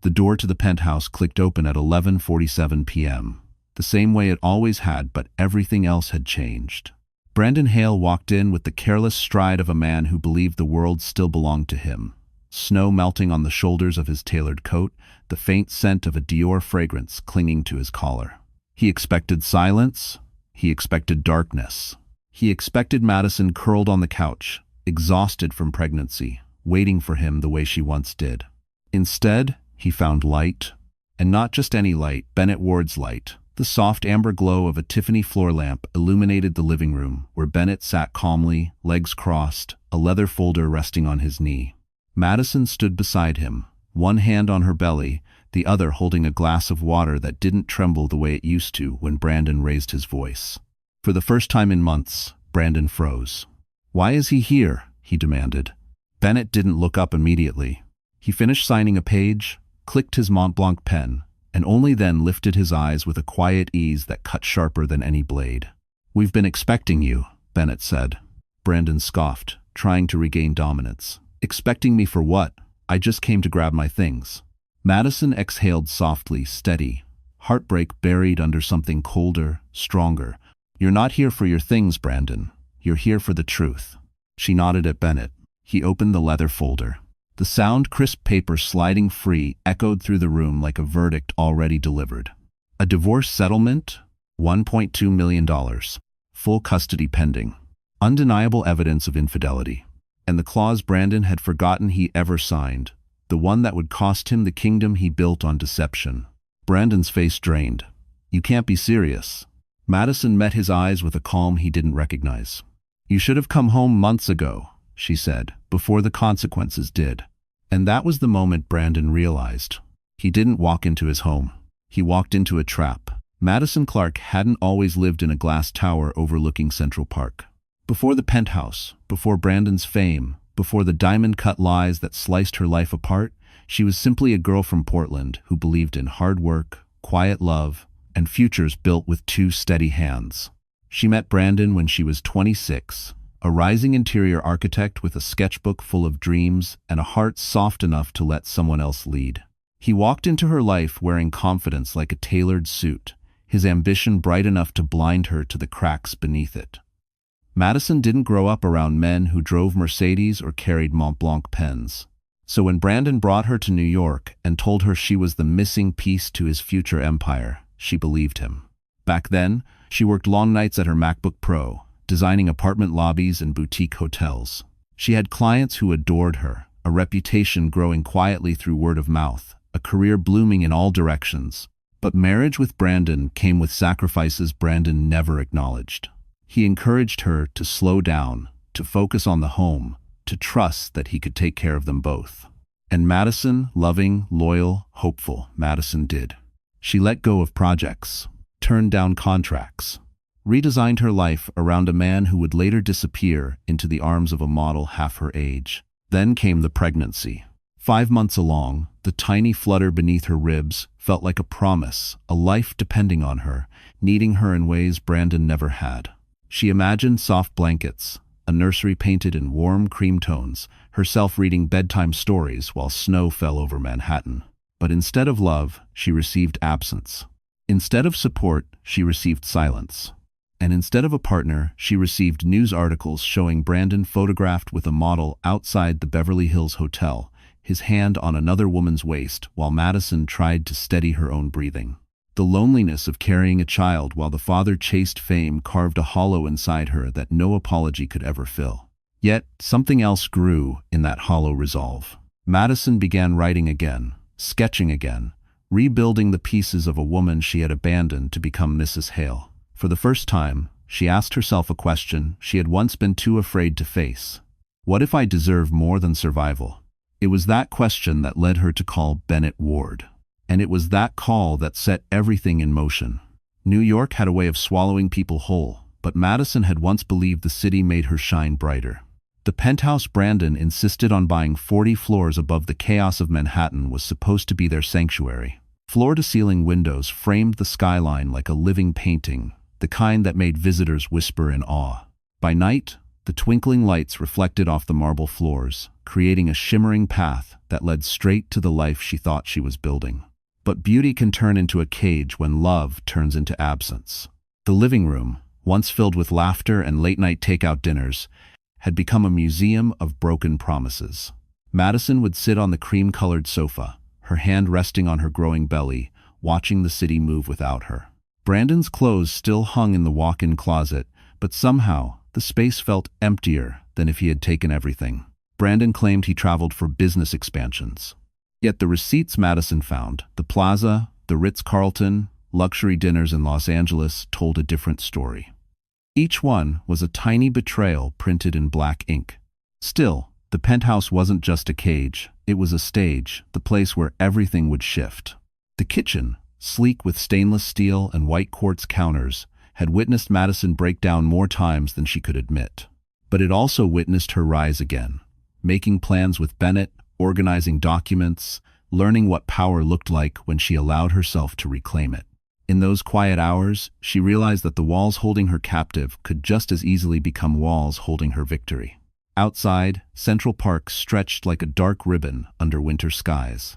The door to the penthouse clicked open at 11:47 p.m. The same way it always had, but everything else had changed. Brandon Hale walked in with the careless stride of a man who believed the world still belonged to him. Snow melting on the shoulders of his tailored coat, the faint scent of a Dior fragrance clinging to his collar. He expected silence. He expected darkness. He expected Madison curled on the couch, exhausted from pregnancy, waiting for him the way she once did. Instead, he found light. And not just any light, Bennett Ward's light. The soft amber glow of a Tiffany floor lamp illuminated the living room, where Bennett sat calmly, legs crossed, a leather folder resting on his knee. Madison stood beside him, one hand on her belly, the other holding a glass of water that didn't tremble the way it used to when Brandon raised his voice. For the first time in months, Brandon froze. "Why is he here?" he demanded. Bennett didn't look up immediately. He finished signing a page, clicked his Mont Blanc pen, and only then lifted his eyes with a quiet ease that cut sharper than any blade. "We've been expecting you," Bennett said. Brandon scoffed, trying to regain dominance. "Expecting me for what? I just came to grab my things." Madison exhaled softly, steady, heartbreak buried under something colder, stronger. "You're not here for your things, Brandon. You're here for the truth." She nodded at Bennett. He opened the leather folder. The sound crisp paper sliding free echoed through the room like a verdict already delivered. A divorce settlement? $1.2 million. Full custody pending. Undeniable evidence of infidelity. And the clause Brandon had forgotten he ever signed, the one that would cost him the kingdom he built on deception. Brandon's face drained. "You can't be serious." Madison met his eyes with a calm he didn't recognize. "You should have come home months ago," she said, "before the consequences did." And that was the moment Brandon realized. He didn't walk into his home. He walked into a trap. Madison Clark hadn't always lived in a glass tower overlooking Central Park. Before the penthouse, before Brandon's fame, before the diamond-cut lies that sliced her life apart, she was simply a girl from Portland who believed in hard work, quiet love, and futures built with two steady hands. She met Brandon when she was 26, a rising interior architect with a sketchbook full of dreams and a heart soft enough to let someone else lead. He walked into her life wearing confidence like a tailored suit, his ambition bright enough to blind her to the cracks beneath it. Madison didn't grow up around men who drove Mercedes or carried Mont Blanc pens. So when Brandon brought her to New York and told her she was the missing piece to his future empire, she believed him. Back then, she worked long nights at her MacBook Pro, designing apartment lobbies and boutique hotels. She had clients who adored her, a reputation growing quietly through word of mouth, a career blooming in all directions. But marriage with Brandon came with sacrifices Brandon never acknowledged. He encouraged her to slow down, to focus on the home, to trust that he could take care of them both. And Madison, loving, loyal, hopeful, Madison did. She let go of projects, turned down contracts, redesigned her life around a man who would later disappear into the arms of a model half her age. Then came the pregnancy. 5 months along, the tiny flutter beneath her ribs felt like a promise, a life depending on her, needing her in ways Brandon never had. She imagined soft blankets, a nursery painted in warm cream tones, herself reading bedtime stories while snow fell over Manhattan. But instead of love, she received absence. Instead of support, she received silence. And instead of a partner, she received news articles showing Brandon photographed with a model outside the Beverly Hills Hotel, his hand on another woman's waist while Madison tried to steady her own breathing. The loneliness of carrying a child while the father chased fame carved a hollow inside her that no apology could ever fill. Yet, something else grew in that hollow resolve. Madison began writing again, sketching again, rebuilding the pieces of a woman she had abandoned to become Mrs. Hale. For the first time, she asked herself a question she had once been too afraid to face. What if I deserve more than survival? It was that question that led her to call Bennett Ward. And it was that call that set everything in motion. New York had a way of swallowing people whole, but Madison had once believed the city made her shine brighter. The penthouse Brandon insisted on buying 40 floors above the chaos of Manhattan was supposed to be their sanctuary. Floor-to-ceiling windows framed the skyline like a living painting, the kind that made visitors whisper in awe. By night, The twinkling lights reflected off the marble floors, creating a shimmering path that led straight to the life she thought she was building. But beauty can turn into a cage when love turns into absence. The living room, once filled with laughter and late-night takeout dinners, had become a museum of broken promises. Madison would sit on the cream-colored sofa, her hand resting on her growing belly, watching the city move without her. Brandon's clothes still hung in the walk-in closet, but somehow the space felt emptier than if he had taken everything. Brandon claimed he traveled for business expansions. Yet the receipts Madison found, the Plaza, the Ritz-Carlton, luxury dinners in Los Angeles, told a different story. Each one was a tiny betrayal printed in black ink. Still, the penthouse wasn't just a cage, it was a stage, the place where everything would shift. The kitchen, sleek with stainless steel and white quartz counters, had witnessed Madison break down more times than she could admit. But it also witnessed her rise again, making plans with Bennett, organizing documents, learning what power looked like when she allowed herself to reclaim it. In those quiet hours, she realized that the walls holding her captive could just as easily become walls holding her victory. Outside, Central Park stretched like a dark ribbon under winter skies.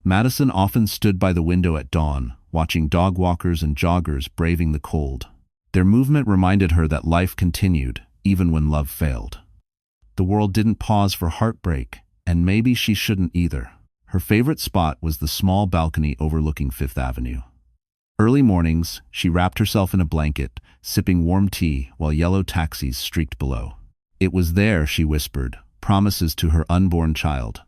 Madison often stood by the window at dawn, watching dog walkers and joggers braving the cold. Their movement reminded her that life continued, even when love failed. The world didn't pause for heartbreak, and maybe she shouldn't either. Her favorite spot was the small balcony overlooking Fifth Avenue. Early mornings, she wrapped herself in a blanket, sipping warm tea while yellow taxis streaked below. It was there, she whispered, promises to her unborn child.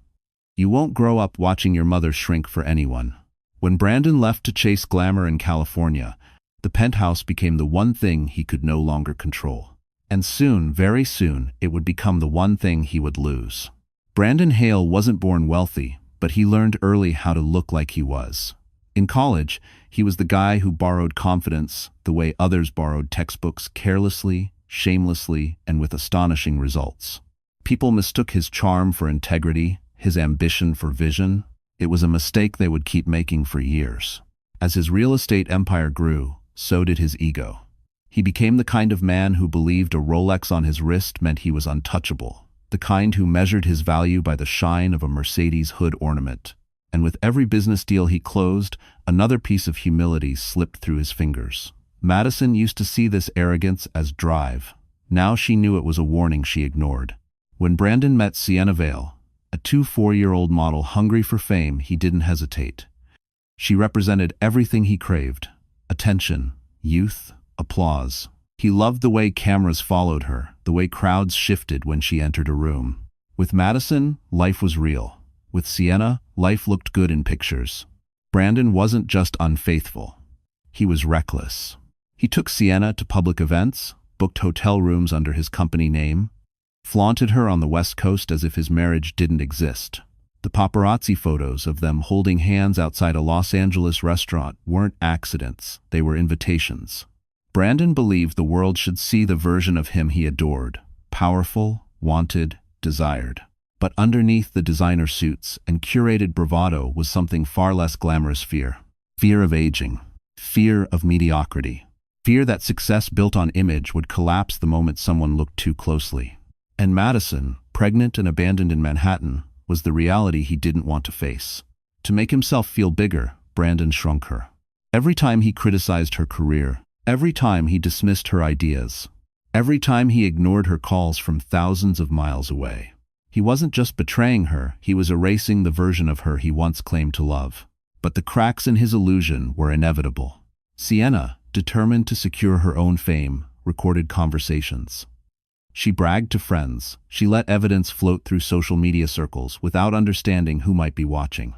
You won't grow up watching your mother shrink for anyone. When Brandon left to chase glamour in California, the penthouse became the one thing he could no longer control. And soon, very soon, it would become the one thing he would lose. Brandon Hale wasn't born wealthy, but he learned early how to look like he was. In college, he was the guy who borrowed confidence the way others borrowed textbooks, carelessly, shamelessly, and with astonishing results. People mistook his charm for integrity, his ambition for vision. It was a mistake they would keep making for years. As his real estate empire grew, so did his ego. He became the kind of man who believed a Rolex on his wrist meant he was untouchable, the kind who measured his value by the shine of a Mercedes hood ornament. And with every business deal he closed, another piece of humility slipped through his fingers. Madison used to see this arrogance as drive. Now she knew it was a warning she ignored. When Brandon met Sienna Vale, a 4-year-old model hungry for fame, he didn't hesitate. She represented everything he craved: attention, youth, applause. He loved the way cameras followed her, the way crowds shifted when she entered a room. With Madison, life was real. With Sienna, life looked good in pictures. Brandon wasn't just unfaithful. He was reckless. He took Sienna to public events, booked hotel rooms under his company name, flaunted her on the West Coast as if his marriage didn't exist. The paparazzi photos of them holding hands outside a Los Angeles restaurant weren't accidents, they were invitations. Brandon believed the world should see the version of him he adored: powerful, wanted, desired. But underneath the designer suits and curated bravado was something far less glamorous: fear. Fear of aging. Fear of mediocrity. Fear that success built on image would collapse the moment someone looked too closely. And Madison, pregnant and abandoned in Manhattan, was the reality he didn't want to face. To make himself feel bigger, Brandon shrunk her. Every time he criticized her career, every time he dismissed her ideas, every time he ignored her calls from thousands of miles away, he wasn't just betraying her, he was erasing the version of her he once claimed to love. But the cracks in his illusion were inevitable. Sienna, determined to secure her own fame, recorded conversations. She bragged to friends. She let evidence float through social media circles without understanding who might be watching.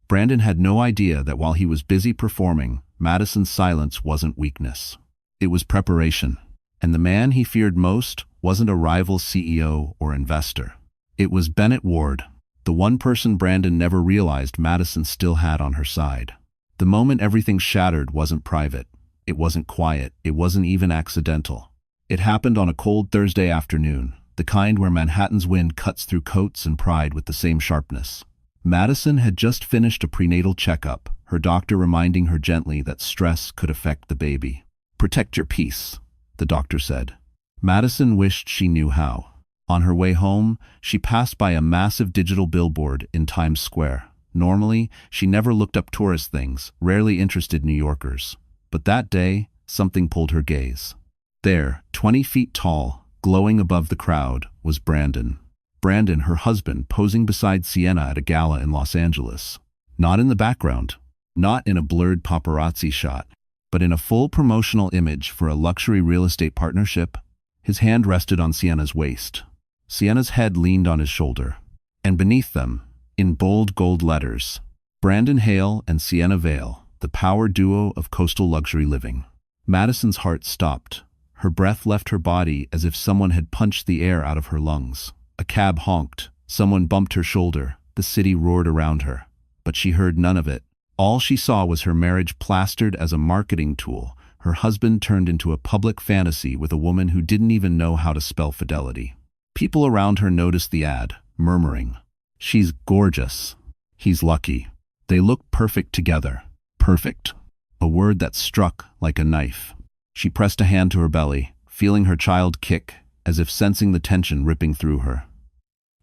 Brandon had no idea that while he was busy performing, Madison's silence wasn't weakness. It was preparation. And the man he feared most wasn't a rival CEO or investor. It was Bennett Ward, the one person Brandon never realized Madison still had on her side. The moment everything shattered wasn't private. It wasn't quiet. It wasn't even accidental. It happened on a cold Thursday afternoon, the kind where Manhattan's wind cuts through coats and pride with the same sharpness. Madison had just finished a prenatal checkup, her doctor reminding her gently that stress could affect the baby. "Protect your peace," the doctor said. Madison wished she knew how. On her way home, she passed by a massive digital billboard in Times Square. Normally, she never looked up tourist things, rarely interested New Yorkers. But that day, something pulled her gaze. There, 20 feet tall, glowing above the crowd, was Brandon. Brandon, her husband, posing beside Sienna at a gala in Los Angeles. Not in the background, not in a blurred paparazzi shot, but in a full promotional image for a luxury real estate partnership. His hand rested on Sienna's waist. Sienna's head leaned on his shoulder. And beneath them, in bold gold letters, Brandon Hale and Sienna Vale, the power duo of coastal luxury living. Madison's heart stopped. Her breath left her body as if someone had punched the air out of her lungs. A cab honked. Someone bumped her shoulder. The city roared around her. But she heard none of it. All she saw was her marriage plastered as a marketing tool, her husband turned into a public fantasy with a woman who didn't even know how to spell fidelity. People around her noticed the ad, murmuring, "She's gorgeous. He's lucky. They look perfect together." Perfect. A word that struck like a knife. She pressed a hand to her belly, feeling her child kick, as if sensing the tension ripping through her.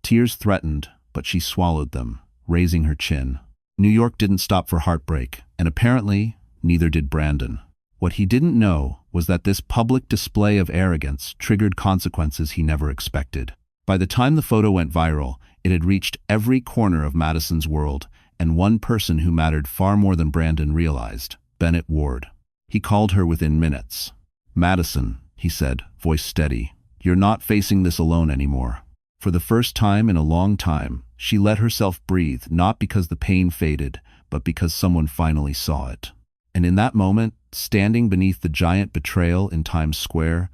Tears threatened, but she swallowed them, raising her chin. New York didn't stop for heartbreak, and apparently, neither did Brandon. What he didn't know was that this public display of arrogance triggered consequences he never expected. By the time the photo went viral, it had reached every corner of Madison's world, and one person who mattered far more than Brandon realized, Bennett Ward. He called her within minutes. "Madison," he said, voice steady, "you're not facing this alone anymore." For the first time in a long time, she let herself breathe, not because the pain faded, but because someone finally saw it. And in that moment, standing beneath the giant betrayal in Times Square,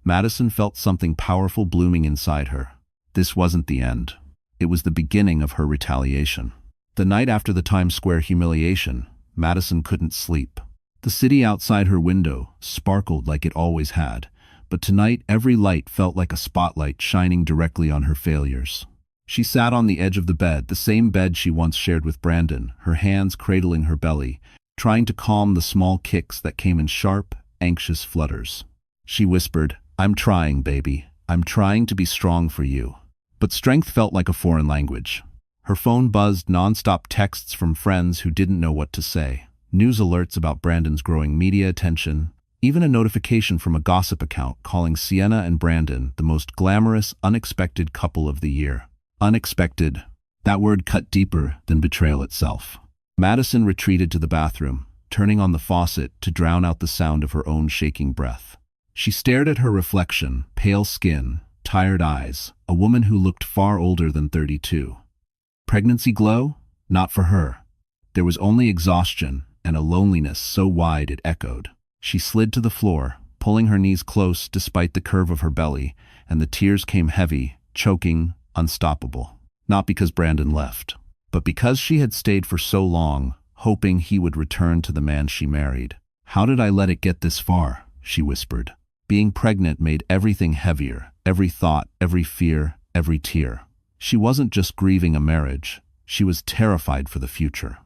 Madison felt something powerful blooming inside her. This wasn't the end. It was the beginning of her retaliation. The night after the Times Square humiliation, Madison couldn't sleep. The city outside her window sparkled like it always had, but tonight every light felt like a spotlight shining directly on her failures. She sat on the edge of the bed, the same bed she once shared with Brandon, her hands cradling her belly, trying to calm the small kicks that came in sharp, anxious flutters. She whispered, "I'm trying, baby. I'm trying to be strong for you." But strength felt like a foreign language. Her phone buzzed non-stop texts from friends who didn't know what to say. News alerts about Brandon's growing media attention, even a notification from a gossip account calling Sienna and Brandon the most glamorous, unexpected couple of the year. Unexpected. That word cut deeper than betrayal itself. Madison retreated to the bathroom, turning on the faucet to drown out the sound of her own shaking breath. She stared at her reflection, pale skin, tired eyes, a woman who looked far older than 32. Pregnancy glow? Not for her. There was only exhaustion and a loneliness so wide it echoed. She slid to the floor, pulling her knees close despite the curve of her belly, and the tears came heavy, choking, unstoppable. Not because Brandon left, but because she had stayed for so long, hoping he would return to the man she married. "How did I let it get this far?" she whispered. Being pregnant made everything heavier, every thought, every fear, every tear. She wasn't just grieving a marriage, she was terrified for the future.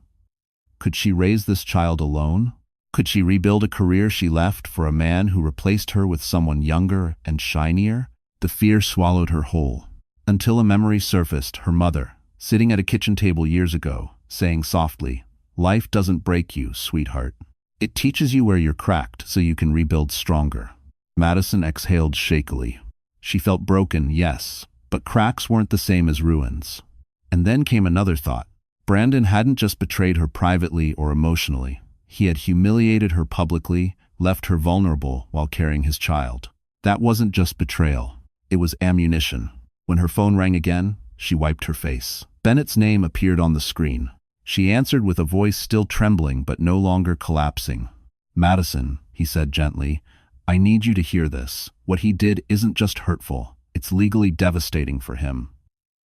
Could she raise this child alone? Could she rebuild a career she left for a man who replaced her with someone younger and shinier? The fear swallowed her whole. Until a memory surfaced, her mother, sitting at a kitchen table years ago, saying softly, "Life doesn't break you, sweetheart. It teaches you where you're cracked so you can rebuild stronger." Madison exhaled shakily. She felt broken, yes, but cracks weren't the same as ruins. And then came another thought. Brandon hadn't just betrayed her privately or emotionally. He had humiliated her publicly, left her vulnerable while carrying his child. That wasn't just betrayal. It was ammunition. When her phone rang again, she wiped her face. Bennett's name appeared on the screen. She answered with a voice still trembling but no longer collapsing. "Madison," he said gently, "I need you to hear this. What he did isn't just hurtful. It's legally devastating for him.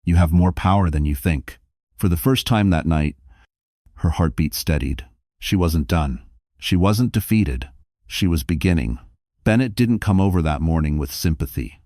You have more power than you think." For the first time that night, her heartbeat steadied. She wasn't done. She wasn't defeated. She was beginning. Bennett didn't come over that morning with sympathy.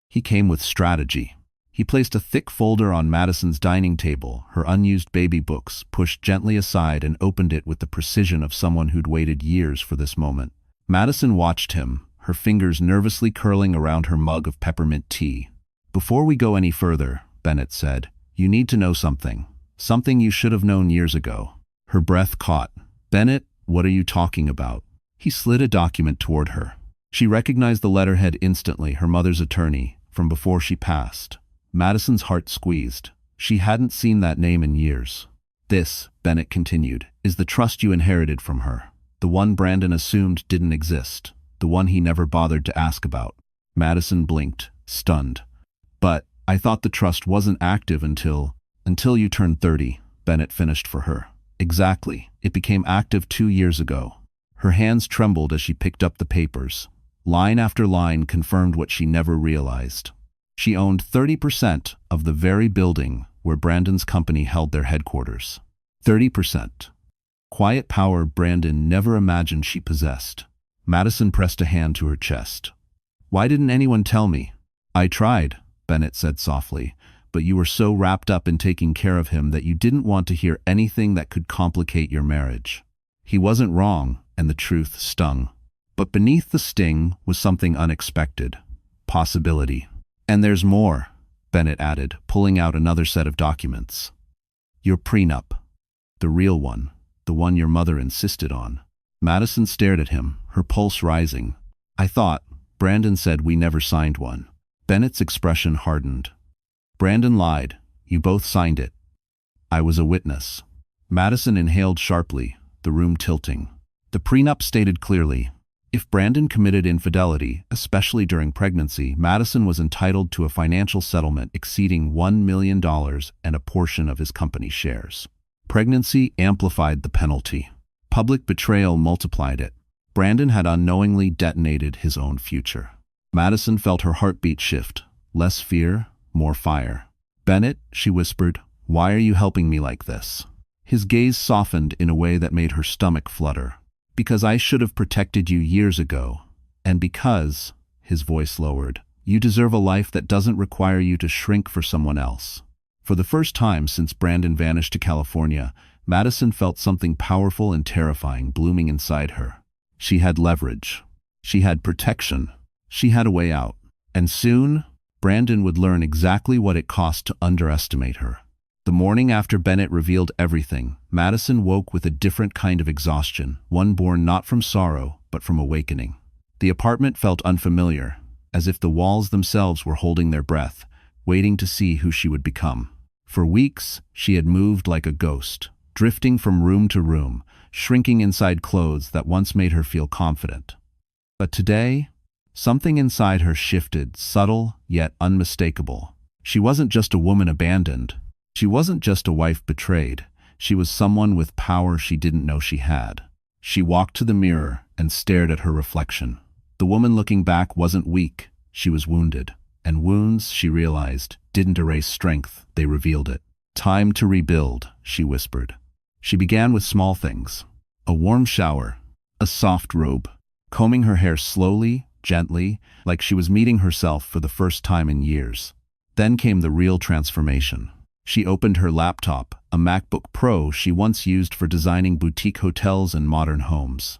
He came with strategy. He placed a thick folder on Madison's dining table, her unused baby books pushed gently aside, and opened it with the precision of someone who'd waited years for this moment. Madison watched him, her fingers nervously curling around her mug of peppermint tea. "Before we go any further," Bennett said, "you need to know something. Something you should have known years ago." Her breath caught. "Bennett, what are you talking about?" He slid a document toward her. She recognized the letterhead instantly, her mother's attorney, from before she passed. Madison's heart squeezed. She hadn't seen that name in years. "This," Bennett continued, "is the trust you inherited from her. The one Brandon assumed didn't exist. The one he never bothered to ask about." Madison blinked, stunned. "But I thought the trust wasn't active until you turned 30, Bennett finished for her. "Exactly. It became active 2 years ago." Her hands trembled as she picked up the papers. Line after line confirmed what she never realized. She owned 30% of the very building where Brandon's company held their headquarters. 30%. Quiet power Brandon never imagined she possessed. Madison pressed a hand to her chest. "Why didn't anyone tell me?" "I tried," Bennett said softly, "but you were so wrapped up in taking care of him that you didn't want to hear anything that could complicate your marriage." He wasn't wrong, and the truth stung. But beneath the sting was something unexpected. Possibility. "And there's more," Bennett added, pulling out another set of documents. "Your prenup. The real one. The one your mother insisted on." Madison stared at him, her pulse rising. "I thought, Brandon said we never signed one." Bennett's expression hardened. "Brandon lied. You both signed it. I was a witness." Madison inhaled sharply, the room tilting. The prenup stated clearly, if Brandon committed infidelity, especially during pregnancy, Madison was entitled to a financial settlement exceeding $1 million and a portion of his company shares. Pregnancy amplified the penalty. Public betrayal multiplied it. Brandon had unknowingly detonated his own future. Madison felt her heartbeat shift. Less fear, more fire. "Bennett," she whispered, "why are you helping me like this?" His gaze softened in a way that made her stomach flutter. "Because I should have protected you years ago. And because," his voice lowered, "you deserve a life that doesn't require you to shrink for someone else." For the first time since Brandon vanished to California, Madison felt something powerful and terrifying blooming inside her. She had leverage. She had protection. She had a way out. And soon, Brandon would learn exactly what it cost to underestimate her. The morning after Bennett revealed everything, Madison woke with a different kind of exhaustion, one born not from sorrow, but from awakening. The apartment felt unfamiliar, as if the walls themselves were holding their breath, waiting to see who she would become. For weeks, she had moved like a ghost, drifting from room to room, shrinking inside clothes that once made her feel confident. But today, something inside her shifted, subtle yet unmistakable. She wasn't just a woman abandoned. She wasn't just a wife betrayed. She was someone with power she didn't know she had. She walked to the mirror and stared at her reflection. The woman looking back wasn't weak. She was wounded. And wounds, she realized, didn't erase strength. They revealed it. "Time to rebuild," she whispered. She began with small things. A warm shower. A soft robe. Combing her hair slowly, gently, like she was meeting herself for the first time in years. Then came the real transformation. She opened her laptop, a MacBook Pro she once used for designing boutique hotels and modern homes.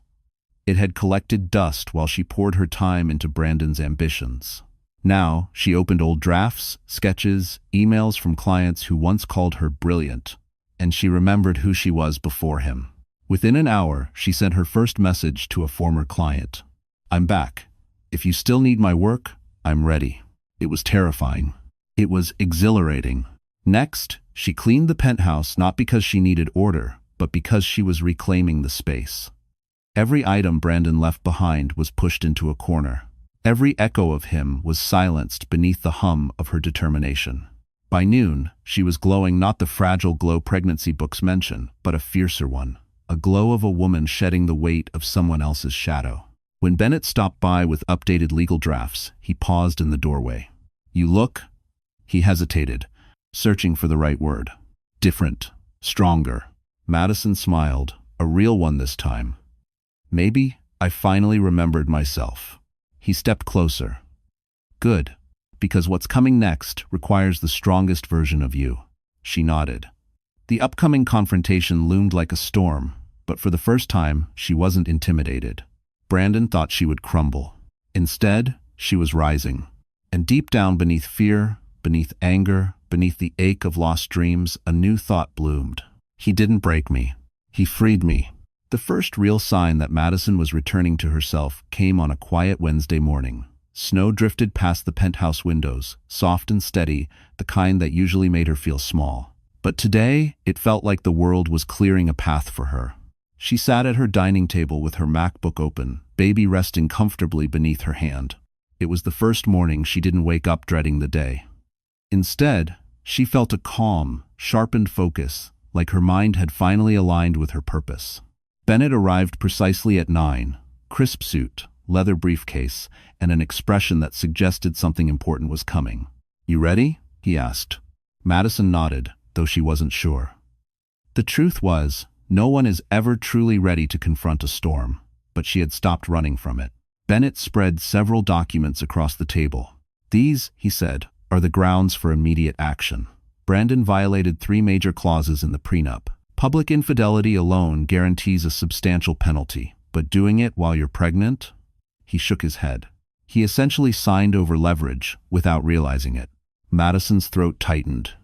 It had collected dust while she poured her time into Brandon's ambitions. Now, she opened old drafts, sketches, emails from clients who once called her brilliant, and she remembered who she was before him. Within an hour, she sent her first message to a former client. "I'm back. If you still need my work, I'm ready." It was terrifying. It was exhilarating. Next, she cleaned the penthouse not because she needed order, but because she was reclaiming the space. Every item Brandon left behind was pushed into a corner. Every echo of him was silenced beneath the hum of her determination. By noon, she was glowing not the fragile glow pregnancy books mention, but a fiercer one. A glow of a woman shedding the weight of someone else's shadow. When Bennett stopped by with updated legal drafts, he paused in the doorway. "You look?" He hesitated, searching for the right word. "Different. Stronger." Madison smiled, a real one this time. "Maybe I finally remembered myself." He stepped closer. "Good, because what's coming next requires the strongest version of you." She nodded. The upcoming confrontation loomed like a storm, but for the first time, she wasn't intimidated. Brandon thought she would crumble. Instead, she was rising. And deep down beneath fear, beneath anger, beneath the ache of lost dreams, a new thought bloomed. He didn't break me. He freed me. The first real sign that Madison was returning to herself came on a quiet Wednesday morning. Snow drifted past the penthouse windows, soft and steady, the kind that usually made her feel small. But today, it felt like the world was clearing a path for her. She sat at her dining table with her MacBook open, baby resting comfortably beneath her hand. It was the first morning she didn't wake up dreading the day. Instead, she felt a calm, sharpened focus, like her mind had finally aligned with her purpose. Bennett arrived precisely at 9, crisp suit, leather briefcase, and an expression that suggested something important was coming. "You ready?" he asked. Madison nodded, though she wasn't sure. The truth was, no one is ever truly ready to confront a storm, but she had stopped running from it. Bennett spread several documents across the table. "These," he said, "are the grounds for immediate action." Brandon violated 3 major clauses in the prenup. Public infidelity alone guarantees a substantial penalty, but doing it while you're pregnant? He shook his head. He essentially signed over leverage without realizing it. Madison's throat tightened.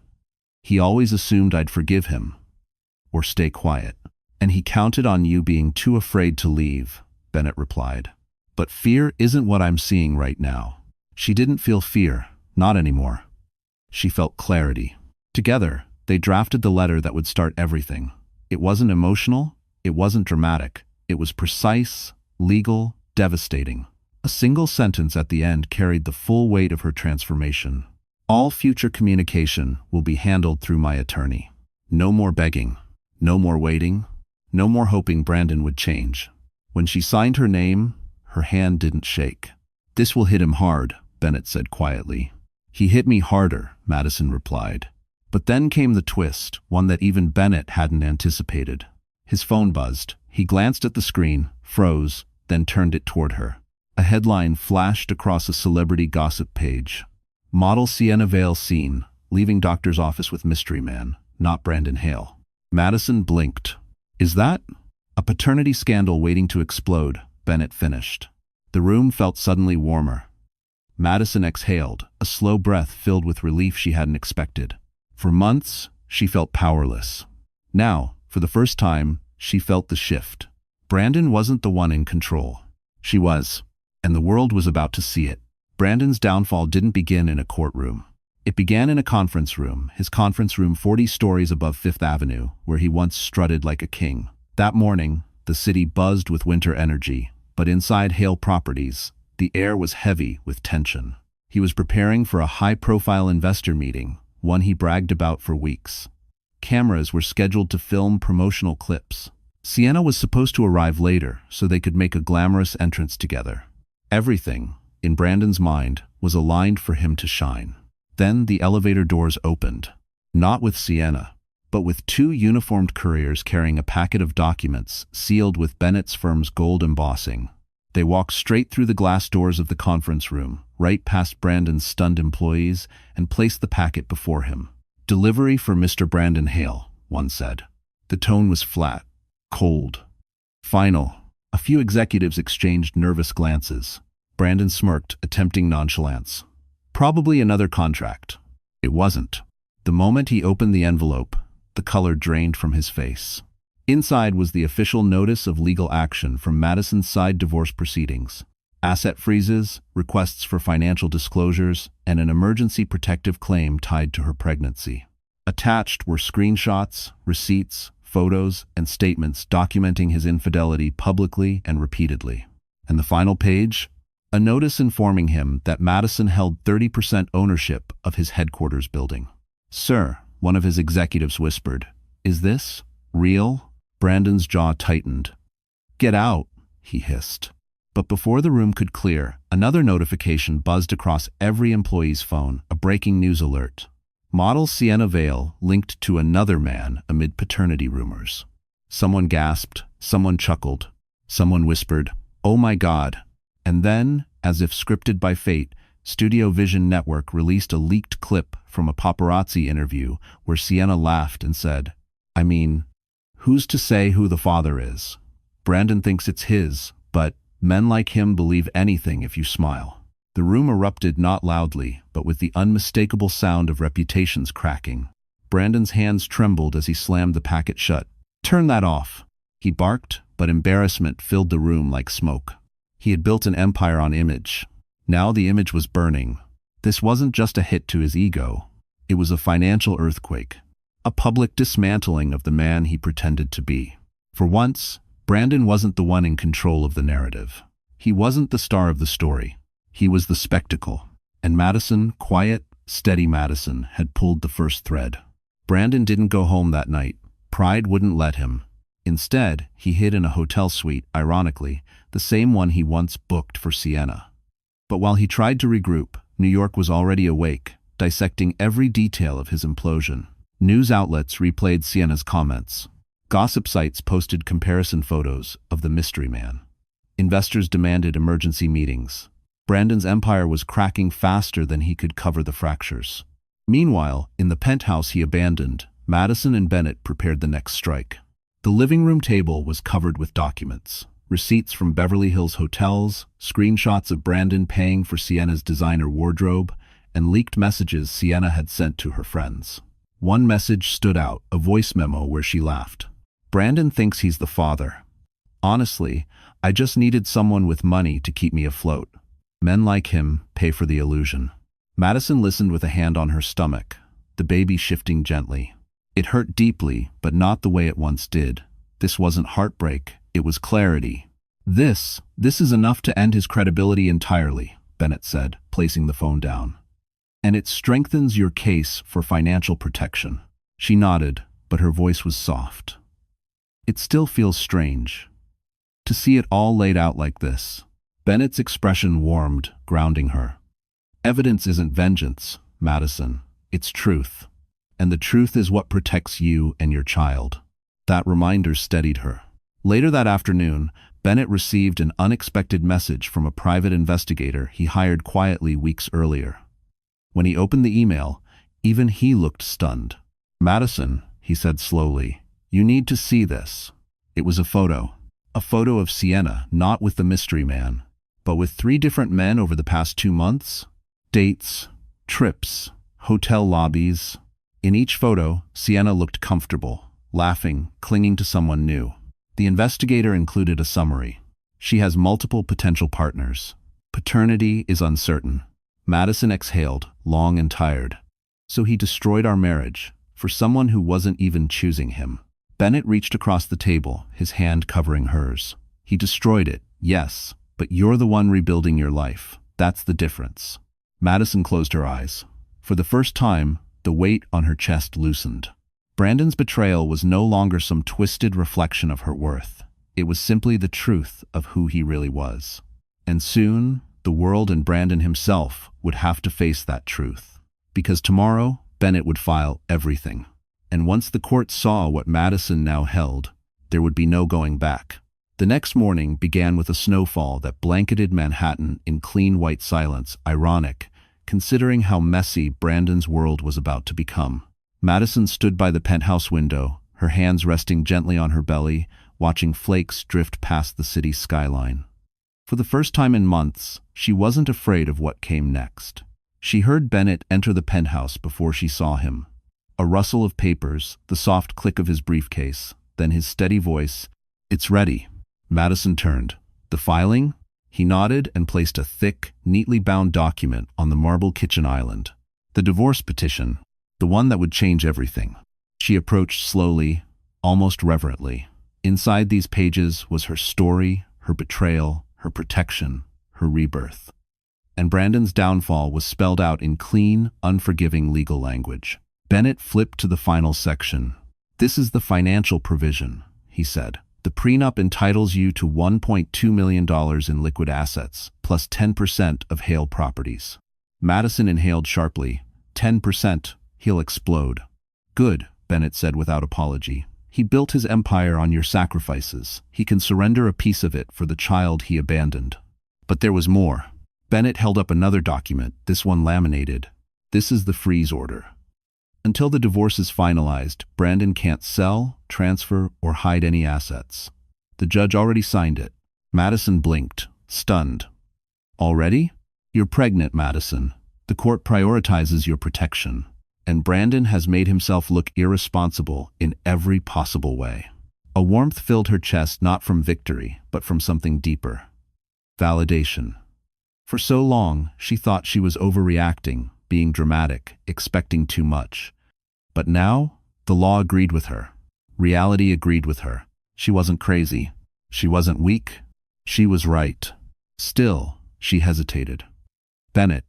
"He always assumed I'd forgive him, or stay quiet. And he counted on you being too afraid to leave," Bennett replied. "But fear isn't what I'm seeing right now." She didn't feel fear, not anymore. She felt clarity. Together, they drafted the letter that would start everything. It wasn't emotional, it wasn't dramatic. It was precise, legal, devastating. A single sentence at the end carried the full weight of her transformation. "All future communication will be handled through my attorney. No more begging. No more waiting. No more hoping Brandon would change." When she signed her name, her hand didn't shake. "This will hit him hard," Bennett said quietly. "He hit me harder," Madison replied. But then came the twist, one that even Bennett hadn't anticipated. His phone buzzed. He glanced at the screen, froze, then turned it toward her. A headline flashed across a celebrity gossip page. "Model Sienna Vale seen, leaving doctor's office with mystery man, not Brandon Hale." Madison blinked. "Is that?" "A paternity scandal waiting to explode," Bennett finished. The room felt suddenly warmer. Madison exhaled, a slow breath filled with relief she hadn't expected. For months, she felt powerless. Now, for the first time, she felt the shift. Brandon wasn't the one in control. She was, and the world was about to see it. Brandon's downfall didn't begin in a courtroom. It began in a conference room, his conference room 40 stories above Fifth Avenue, where he once strutted like a king. That morning, the city buzzed with winter energy, but inside Hale Properties, the air was heavy with tension. He was preparing for a high-profile investor meeting, one he bragged about for weeks. Cameras were scheduled to film promotional clips. Sienna was supposed to arrive later so they could make a glamorous entrance together. Everything, in Brandon's mind, was aligned for him to shine. Then the elevator doors opened. Not with Sienna, but with 2 uniformed couriers carrying a packet of documents sealed with Bennett's firm's gold embossing. They walked straight through the glass doors of the conference room, right past Brandon's stunned employees, and placed the packet before him. "Delivery for Mr. Brandon Hale," one said. The tone was flat, cold, final. A few executives exchanged nervous glances. Brandon smirked, attempting nonchalance. "Probably another contract." It wasn't. The moment he opened the envelope, the color drained from his face. Inside was the official notice of legal action from Madison's side divorce proceedings. Asset freezes, requests for financial disclosures, and an emergency protective claim tied to her pregnancy. Attached were screenshots, receipts, photos, and statements documenting his infidelity publicly and repeatedly. And the final page? A notice informing him that Madison held 30% ownership of his headquarters building. "Sir," one of his executives whispered, "is this real?" Brandon's jaw tightened. "Get out," he hissed. But before the room could clear, another notification buzzed across every employee's phone, a breaking news alert. Model Sienna Vale linked to another man amid paternity rumors. Someone gasped, someone chuckled, someone whispered, "Oh my God." And then, as if scripted by fate, Studio Vision Network released a leaked clip from a paparazzi interview where Sienna laughed and said, "I mean, who's to say who the father is? Brandon thinks it's his, but Men like him believe anything if you smile. The room erupted not loudly, but with the unmistakable sound of reputations cracking. Brandon's hands trembled as he slammed the packet shut. "Turn that off," he barked, but embarrassment filled the room like smoke. He had built an empire on image. Now the image was burning. This wasn't just a hit to his ego. It was a financial earthquake, a public dismantling of the man he pretended to be. For once, Brandon wasn't the one in control of the narrative. He wasn't the star of the story. He was the spectacle. And Madison, quiet, steady Madison, had pulled the first thread. Brandon didn't go home that night. Pride wouldn't let him. Instead, he hid in a hotel suite, ironically, the same one he once booked for Sienna. But while he tried to regroup, New York was already awake, dissecting every detail of his implosion. News outlets replayed Sienna's comments. Gossip sites posted comparison photos of the mystery man. Investors demanded emergency meetings. Brandon's empire was cracking faster than he could cover the fractures. Meanwhile, in the penthouse he abandoned, Madison and Bennett prepared the next strike. The living room table was covered with documents. Receipts from Beverly Hills hotels, screenshots of Brandon paying for Sienna's designer wardrobe, and leaked messages Sienna had sent to her friends. One message stood out, a voice memo where she laughed. "Brandon thinks he's the father. Honestly, I just needed someone with money to keep me afloat. Men like him pay for the illusion." Madison listened with a hand on her stomach, the baby shifting gently. It hurt deeply, but not the way it once did. This wasn't heartbreak, it was clarity. This is enough to end his credibility entirely," Bennett said, placing the phone down. "And it strengthens your case for financial protection." She nodded, but her voice was soft. "It still feels strange to see it all laid out like this." Bennett's expression warmed, grounding her. "Evidence isn't vengeance, Madison. It's truth. And the truth is what protects you and your child." That reminder steadied her. Later that afternoon, Bennett received an unexpected message from a private investigator he hired quietly weeks earlier. When he opened the email, even he looked stunned. "Madison," he said slowly, "you need to see this." It was a photo of Sienna, not with the mystery man, but with 3 different men over the past 2 months. Dates, trips, hotel lobbies. In each photo, Sienna looked comfortable, laughing, clinging to someone new. The investigator included a summary. "She has multiple potential partners. Paternity is uncertain." Madison exhaled, long and tired. "So he destroyed our marriage, for someone who wasn't even choosing him." Bennett reached across the table, his hand covering hers. "He destroyed it, yes, but you're the one rebuilding your life. That's the difference." Madison closed her eyes. For the first time, the weight on her chest loosened. Brandon's betrayal was no longer some twisted reflection of her worth. It was simply the truth of who he really was. And soon, the world and Brandon himself would have to face that truth. Because tomorrow, Bennett would file everything. And once the court saw what Madison now held, there would be no going back. The next morning began with a snowfall that blanketed Manhattan in clean white silence, ironic, considering how messy Brandon's world was about to become. Madison stood by the penthouse window, her hands resting gently on her belly, watching flakes drift past the city's skyline. For the first time in months, she wasn't afraid of what came next. She heard Bennett enter the penthouse before she saw him. A rustle of papers, the soft click of his briefcase, then his steady voice, "It's ready." Madison turned. "The filing?" He nodded and placed a thick, neatly bound document on the marble kitchen island. "The divorce petition, the one that would change everything." She approached slowly, almost reverently. Inside these pages was her story, her betrayal, her protection, her rebirth. And Brandon's downfall was spelled out in clean, unforgiving legal language. Bennett flipped to the final section. "This is the financial provision," he said. "The prenup entitles you to $1.2 million in liquid assets, plus 10% of Hale properties." Madison inhaled sharply. 10%, he'll explode." "Good," Bennett said without apology. "He built his empire on your sacrifices. He can surrender a piece of it for the child he abandoned." But there was more. Bennett held up another document, this one laminated. "This is the freeze order. Until the divorce is finalized, Brandon can't sell, transfer, or hide any assets." The judge already signed it. Madison blinked, stunned. Already? You're pregnant, Madison. The court prioritizes your protection. And Brandon has made himself look irresponsible in every possible way. A warmth filled her chest, not from victory, but from something deeper. Validation. For so long, she thought she was overreacting, being dramatic, expecting too much. But now, the law agreed with her. Reality agreed with her. She wasn't crazy. She wasn't weak. She was right. Still, she hesitated. Bennett,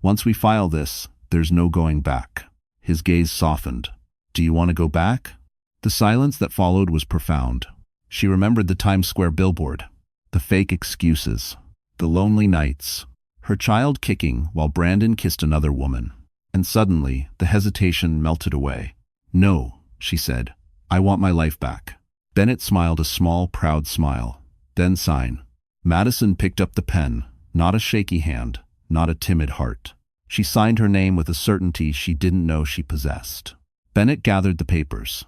once we file this, there's no going back. His gaze softened. Do you want to go back? The silence that followed was profound. She remembered the Times Square billboard, the fake excuses, the lonely nights, her child kicking while Brandon kissed another woman. And suddenly, the hesitation melted away. No, she said. I want my life back. Bennett smiled a small, proud smile. Then sign. Madison picked up the pen, not a shaky hand, not a timid heart. She signed her name with a certainty she didn't know she possessed. Bennett gathered the papers.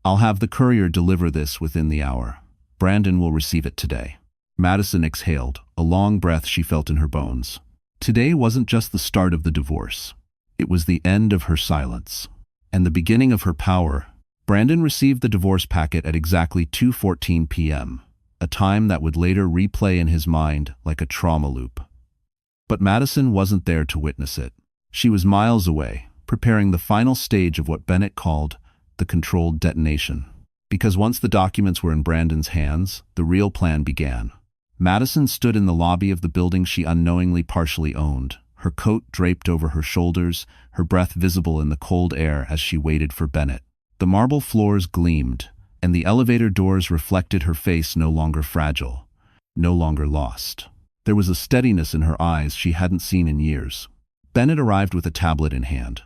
I'll have the courier deliver this within the hour. Brandon will receive it today. Madison exhaled, a long breath she felt in her bones. Today wasn't just the start of the divorce. It was the end of her silence. And the beginning of her power. Brandon received the divorce packet at exactly 2:14 p.m., a time that would later replay in his mind like a trauma loop. But Madison wasn't there to witness it. She was miles away, preparing the final stage of what Bennett called the controlled detonation. Because once the documents were in Brandon's hands, the real plan began. Madison stood in the lobby of the building she unknowingly partially owned, her coat draped over her shoulders, her breath visible in the cold air as she waited for Bennett. The marble floors gleamed, and the elevator doors reflected her face no longer fragile, no longer lost. There was a steadiness in her eyes she hadn't seen in years. Bennett arrived with a tablet in hand.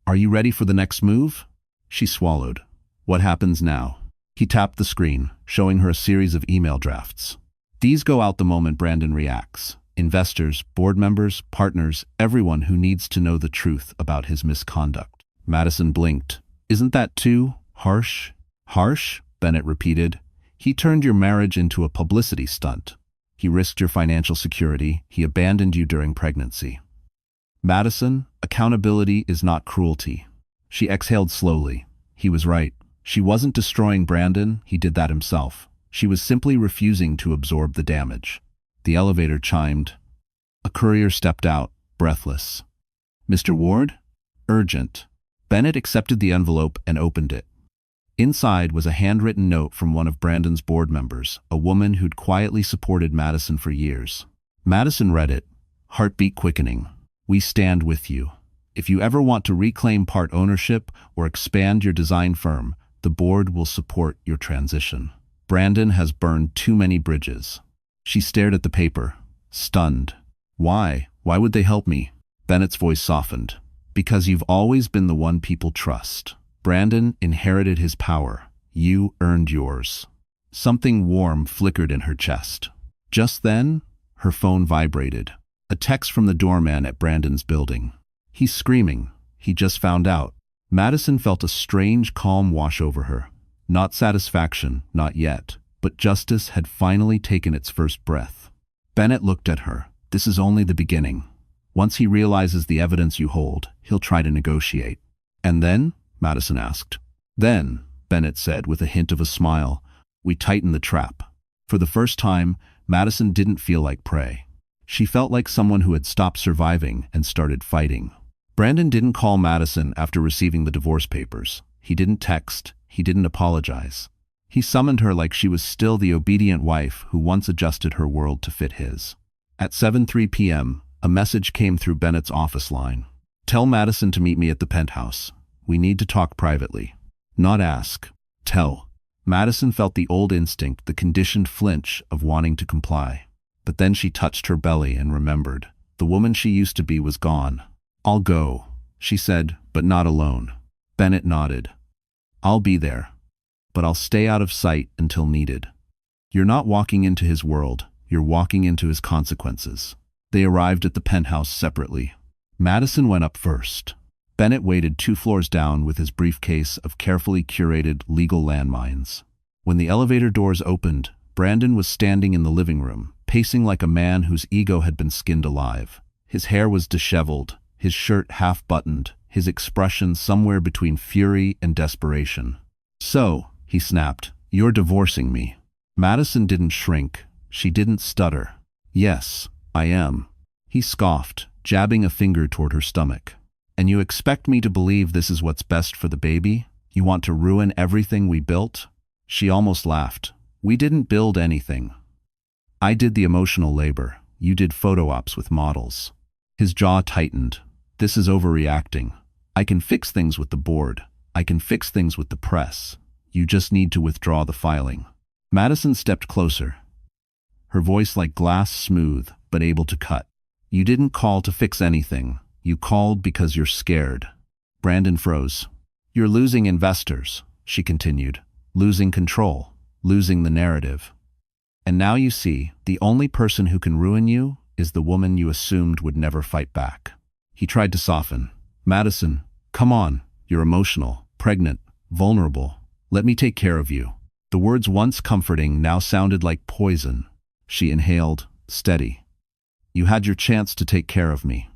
Are you ready for the next move? She swallowed. What happens now? He tapped the screen, showing her a series of email drafts. These go out the moment Brandon reacts. Investors, board members, partners, everyone who needs to know the truth about his misconduct. Madison blinked. Isn't that too harsh? Harsh? Bennett repeated. He turned your marriage into a publicity stunt. He risked your financial security. He abandoned you during pregnancy. Madison, accountability is not cruelty. She exhaled slowly. He was right. She wasn't destroying Brandon. He did that himself. She was simply refusing to absorb the damage. The elevator chimed. A courier stepped out, breathless. Mr. Ward? Urgent. Bennett accepted the envelope and opened it. Inside was a handwritten note from one of Brandon's board members, a woman who'd quietly supported Madison for years. Madison read it, heartbeat quickening. We stand with you. If you ever want to reclaim part ownership or expand your design firm, the board will support your transition. Brandon has burned too many bridges. She stared at the paper, stunned. Why? Why would they help me? Bennett's voice softened. Because you've always been the one people trust. Brandon inherited his power. You earned yours. Something warm flickered in her chest. Just then, her phone vibrated. A text from the doorman at Brandon's building. He's screaming. He just found out. Madison felt a strange calm wash over her. Not satisfaction, not yet, but justice had finally taken its first breath. Bennett looked at her. This is only the beginning. Once he realizes the evidence you hold, he'll try to negotiate. And then? Madison asked. Then, Bennett said with a hint of a smile, we tighten the trap. For the first time, Madison didn't feel like prey. She felt like someone who had stopped surviving and started fighting. Brandon didn't call Madison after receiving the divorce papers. He didn't text. He didn't apologize. He summoned her like she was still the obedient wife who once adjusted her world to fit his. At 7:03 p.m., a message came through Bennett's office line. Tell Madison to meet me at the penthouse. We need to talk privately. Not ask. Tell. Madison felt the old instinct, the conditioned flinch of wanting to comply. But then she touched her belly and remembered. The woman she used to be was gone. I'll go, she said, but not alone. Bennett nodded. I'll be there, but I'll stay out of sight until needed. You're not walking into his world. You're walking into his consequences. They arrived at the penthouse separately. Madison went up first. Bennett waited 2 floors down with his briefcase of carefully curated legal landmines. When the elevator doors opened, Brandon was standing in the living room, pacing like a man whose ego had been skinned alive. His hair was disheveled, his shirt half-buttoned, his expression somewhere between fury and desperation. "So," he snapped, "you're divorcing me." Madison didn't shrink. She didn't stutter. "Yes, I am." He scoffed, jabbing a finger toward her stomach. "And you expect me to believe this is what's best for the baby? You want to ruin everything we built?" She almost laughed. "We didn't build anything. I did the emotional labor. You did photo ops with models." His jaw tightened. "This is overreacting. I can fix things with the board. I can fix things with the press. You just need to withdraw the filing." Madison stepped closer, her voice like glass smooth, but able to cut. "You didn't call to fix anything. You called because you're scared." Brandon froze. "You're losing investors," she continued. "Losing control. Losing the narrative. And now you see, the only person who can ruin you is the woman you assumed would never fight back." He tried to soften. "Madison, come on. You're emotional, pregnant, vulnerable. Let me take care of you." The words, once comforting, now sounded like poison. She inhaled, steady. "You had your chance to take care of me.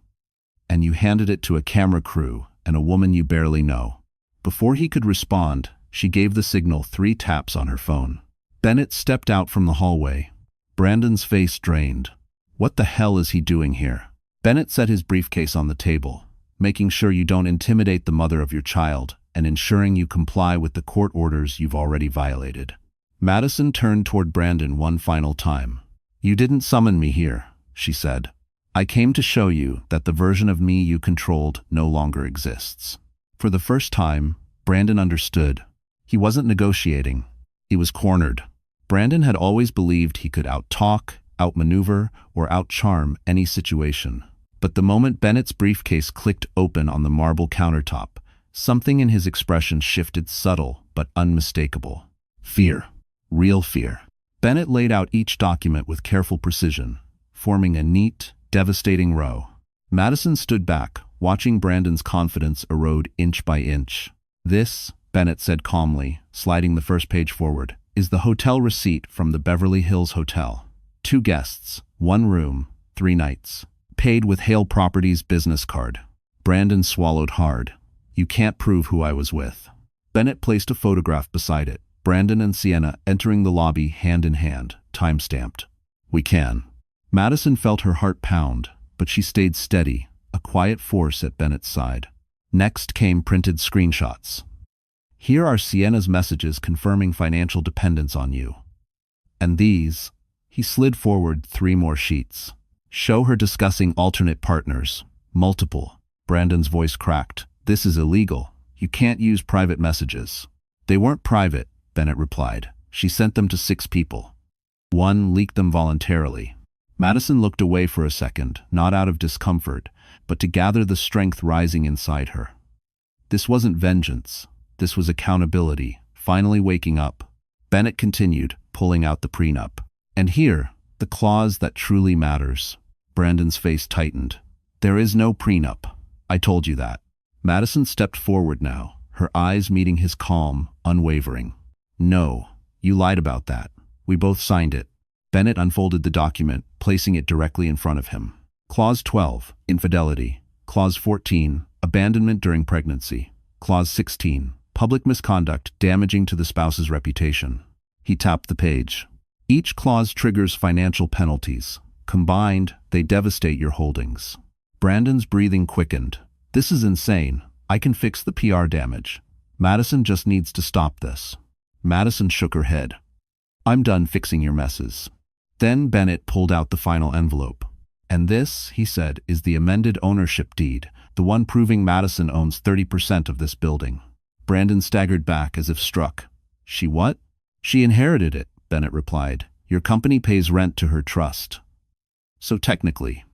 And you handed it to a camera crew and a woman you barely know." Before he could respond, she gave the signal 3 taps on her phone. Bennett stepped out from the hallway. Brandon's face drained. What the hell is he doing here? Bennett set his briefcase on the table, making sure you don't intimidate the mother of your child and ensuring you comply with the court orders you've already violated. Madison turned toward Brandon one final time. "You didn't summon me here," she said. "I came to show you that the version of me you controlled no longer exists." For the first time, Brandon understood. He wasn't negotiating. He was cornered. Brandon had always believed he could out-talk, outmaneuver, or outcharm any situation. But the moment Bennett's briefcase clicked open on the marble countertop, something in his expression shifted, subtle but unmistakable. Fear. Real fear. Bennett laid out each document with careful precision, forming a neat, devastating row. Madison stood back, watching Brandon's confidence erode inch by inch. "This," Bennett said calmly, sliding the first page forward, "is the hotel receipt from the Beverly Hills Hotel. 2 guests, 1 room, 3 nights. Paid with Hale Properties business card." Brandon swallowed hard. "You can't prove who I was with." Bennett placed a photograph beside it. Brandon and Sienna entering the lobby hand in hand, time-stamped. "We can." Madison felt her heart pound, but she stayed steady, a quiet force at Bennett's side. Next came printed screenshots. "Here are Sienna's messages confirming financial dependence on you. And these," he slid forward 3 more sheets, "show her discussing alternate partners. Multiple." Brandon's voice cracked. "This is illegal. You can't use private messages." "They weren't private," Bennett replied. "She sent them to 6 people. 1 leaked them voluntarily." Madison looked away for a second, not out of discomfort, but to gather the strength rising inside her. This wasn't vengeance. This was accountability, finally waking up. Bennett continued, pulling out the prenup. "And here, the clause that truly matters." Brandon's face tightened. "There is no prenup. I told you that." Madison stepped forward now, her eyes meeting his calm, unwavering. "No, you lied about that. We both signed it." Bennett unfolded the document, placing it directly in front of him. Clause 12, infidelity. Clause 14, abandonment during pregnancy. Clause 16, public misconduct damaging to the spouse's reputation. He tapped the page. Each clause triggers financial penalties. Combined, they devastate your holdings. Brandon's breathing quickened. "This is insane. I can fix the PR damage. Madison just needs to stop this." Madison shook her head. "I'm done fixing your messes." Then Bennett pulled out the final envelope. "And this," he said, "is the amended ownership deed, the one proving Madison owns 30% of this building." Brandon staggered back as if struck. "She what?" "She inherited it," Bennett replied. "Your company pays rent to her trust. So technically."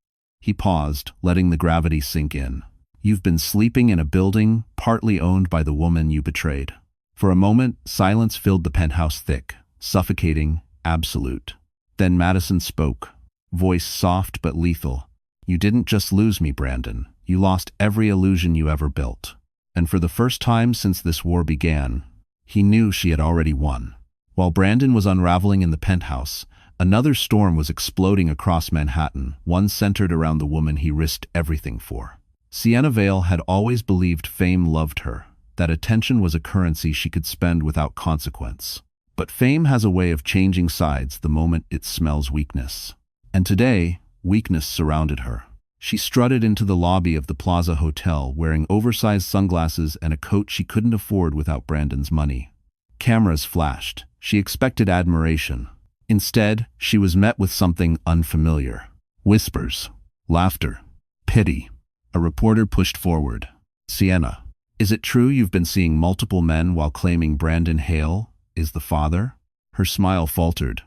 He paused, letting the gravity sink in. "You've been sleeping in a building partly owned by the woman you betrayed." For a moment, silence filled the penthouse thick, suffocating, absolute. Then Madison spoke, voice soft but lethal. "You didn't just lose me, Brandon. You lost every illusion you ever built." And for the first time since this war began, he knew she had already won. While Brandon was unraveling in the penthouse, Another storm was exploding across Manhattan, one centered around the woman he risked everything for. Sienna Vale had always believed fame loved her, that attention was a currency she could spend without consequence. But fame has a way of changing sides the moment it smells weakness. And today, weakness surrounded her. She strutted into the lobby of the Plaza Hotel wearing oversized sunglasses and a coat she couldn't afford without Brandon's money. Cameras flashed. She expected admiration. Instead, she was met with something unfamiliar. Whispers, laughter, pity. A reporter pushed forward. Sienna, is it true you've been seeing multiple men while claiming Brandon Hale is the father? Her smile faltered.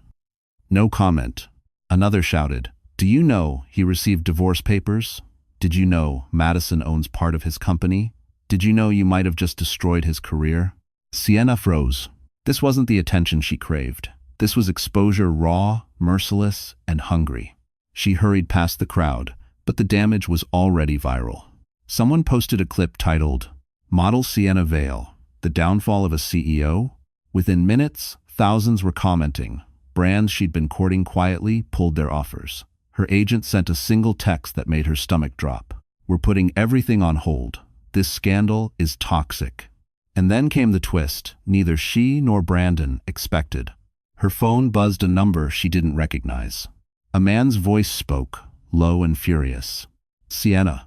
No comment. Another shouted, do you know he received divorce papers? Did you know Madison owns part of his company? Did you know you might have just destroyed his career? Sienna froze. This wasn't the attention she craved. This was exposure raw, merciless, and hungry. She hurried past the crowd, but the damage was already viral. Someone posted a clip titled, Model Sienna Vale, the downfall of a CEO? Within minutes, thousands were commenting. Brands she'd been courting quietly pulled their offers. Her agent sent a single text that made her stomach drop. We're putting everything on hold. This scandal is toxic. And then came the twist neither she nor Brandon expected. Her phone buzzed a number she didn't recognize. A man's voice spoke, low and furious. Sienna,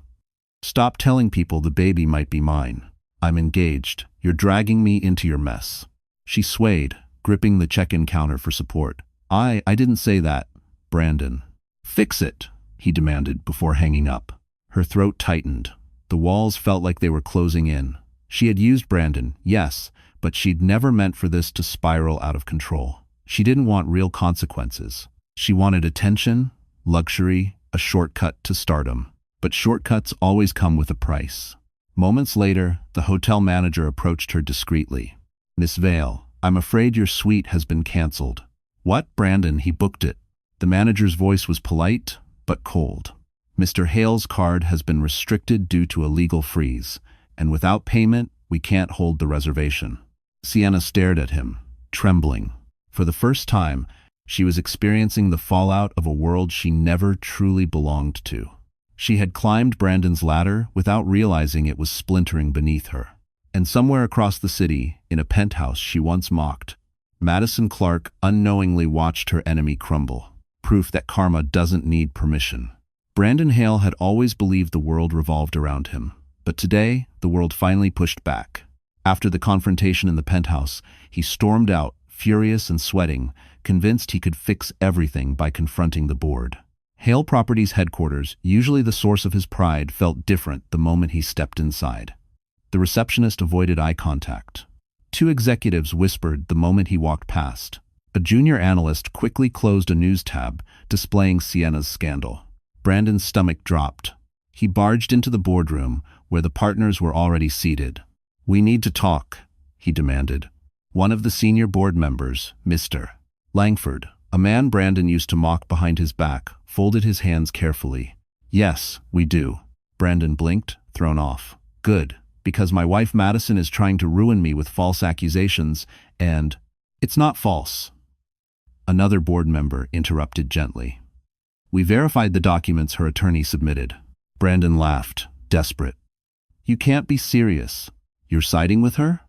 stop telling people the baby might be mine. I'm engaged. You're dragging me into your mess. She swayed, gripping the check-in counter for support. I didn't say that, Brandon. Fix it, he demanded before hanging up. Her throat tightened. The walls felt like they were closing in. She had used Brandon, yes, but she'd never meant for this to spiral out of control. She didn't want real consequences. She wanted attention, luxury, a shortcut to stardom. But shortcuts always come with a price. Moments later, the hotel manager approached her discreetly. Miss Vale, I'm afraid your suite has been canceled. What, Brandon? He booked it. The manager's voice was polite, but cold. Mr. Hale's card has been restricted due to a legal freeze, and without payment, we can't hold the reservation. Sienna stared at him, trembling. For the first time, she was experiencing the fallout of a world she never truly belonged to. She had climbed Brandon's ladder without realizing it was splintering beneath her. And somewhere across the city, in a penthouse she once mocked, Madison Clark unknowingly watched her enemy crumble. Proof that karma doesn't need permission. Brandon Hale had always believed the world revolved around him, but today the world finally pushed back. After the confrontation in the penthouse, he stormed out, furious and sweating, convinced he could fix everything by confronting the board. Hale Properties headquarters, usually the source of his pride, felt different the moment he stepped inside. The receptionist avoided eye contact. Two executives whispered the moment he walked past. A junior analyst quickly closed a news tab, displaying Sienna's scandal. Brandon's stomach dropped. He barged into the boardroom, where the partners were already seated. We need to talk, he demanded. One of the senior board members, Mr. Langford, a man Brandon used to mock behind his back, folded his hands carefully. Yes, we do. Brandon blinked, thrown off. Good, because my wife Madison is trying to ruin me with false accusations, and it's not false. Another board member interrupted gently. We verified the documents her attorney submitted. Brandon laughed, desperate. You can't be serious. You're siding with her?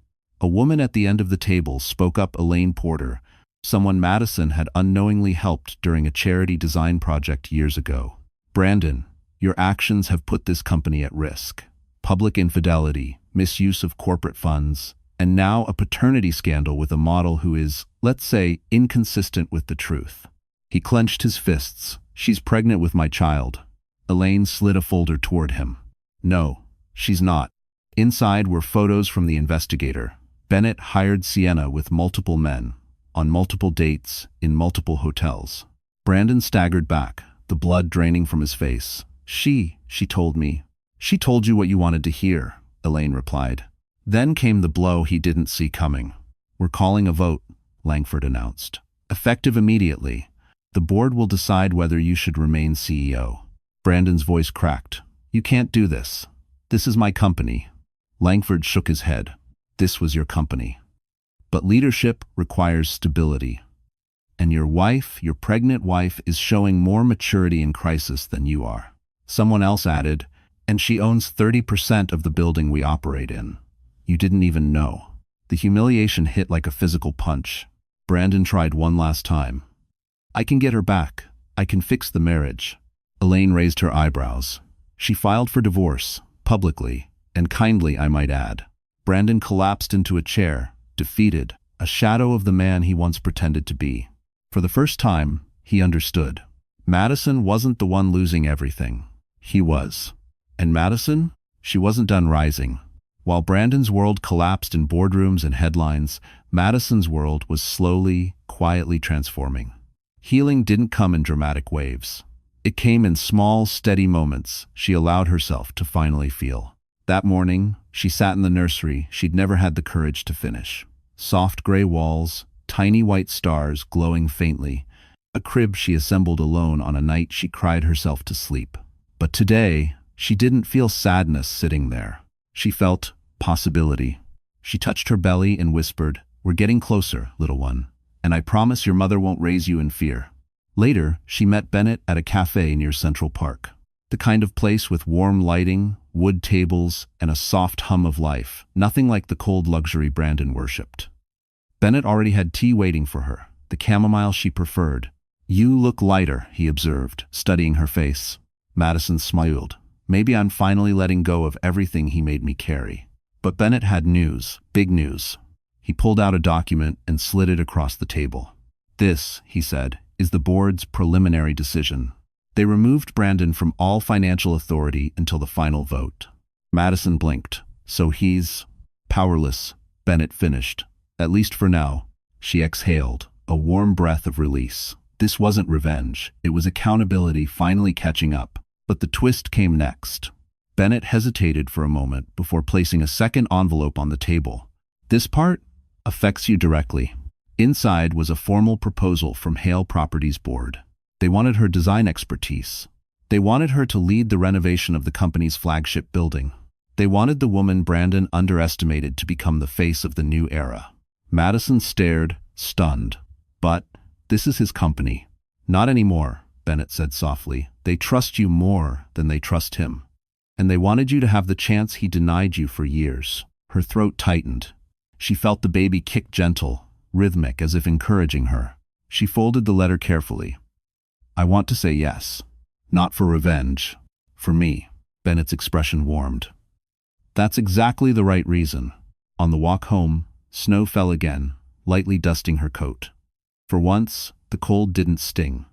A woman at the end of the table spoke up. Elaine Porter, someone Madison had unknowingly helped during a charity design project years ago. Brandon, your actions have put this company at risk. Public infidelity, misuse of corporate funds, and now a paternity scandal with a model who is, let's say, inconsistent with the truth. He clenched his fists. She's pregnant with my child. Elaine slid a folder toward him. No, she's not. Inside were photos from the investigator. Bennett hired Sienna with multiple men, on multiple dates, in multiple hotels. Brandon staggered back, the blood draining from his face. She told me. She told you what you wanted to hear, Elaine replied. Then came the blow he didn't see coming. We're calling a vote, Langford announced. Effective immediately. The board will decide whether you should remain CEO. Brandon's voice cracked. You can't do this. This is my company. Langford shook his head. This was your company. But leadership requires stability. And your pregnant wife, is showing more maturity in crisis than you are." Someone else added, "And she owns 30% of the building we operate in. You didn't even know." The humiliation hit like a physical punch. Brandon tried one last time. "I can get her back. I can fix the marriage." Elaine raised her eyebrows. She filed for divorce, publicly, and kindly, I might add. Brandon collapsed into a chair, defeated, a shadow of the man he once pretended to be. For the first time, he understood. Madison wasn't the one losing everything. He was. And Madison? She wasn't done rising. While Brandon's world collapsed in boardrooms and headlines, Madison's world was slowly, quietly transforming. Healing didn't come in dramatic waves. It came in small, steady moments she allowed herself to finally feel. That morning, she sat in the nursery she'd never had the courage to finish. Soft gray walls, tiny white stars glowing faintly, a crib she assembled alone on a night she cried herself to sleep. But today, she didn't feel sadness sitting there. She felt possibility. She touched her belly and whispered, "We're getting closer, little one, and I promise your mother won't raise you in fear." Later, she met Bennett at a cafe near Central Park. The kind of place with warm lighting, wood tables, and a soft hum of life, nothing like the cold luxury Brandon worshipped. Bennett already had tea waiting for her, the chamomile she preferred. "You look lighter," he observed, studying her face. Madison smiled. "Maybe I'm finally letting go of everything he made me carry." But Bennett had news, big news. He pulled out a document and slid it across the table. "This," he said, "is the board's preliminary decision. They removed Brandon from all financial authority until the final vote." Madison blinked. "So he's powerless," Bennett finished. "At least for now." She exhaled, a warm breath of release. This wasn't revenge. It was accountability finally catching up. But the twist came next. Bennett hesitated for a moment before placing a second envelope on the table. "This part affects you directly." Inside was a formal proposal from Hale Properties Board. They wanted her design expertise. They wanted her to lead the renovation of the company's flagship building. They wanted the woman Brandon underestimated to become the face of the new era. Madison stared, stunned. "But this is his company." "Not anymore," Bennett said softly. "They trust you more than they trust him. And they wanted you to have the chance he denied you for years." Her throat tightened. She felt the baby kick gentle, rhythmic, as if encouraging her. She folded the letter carefully. "I want to say yes. Not for revenge. For me." Bennett's expression warmed. "That's exactly the right reason." On the walk home, snow fell again, lightly dusting her coat. For once, the cold didn't sting.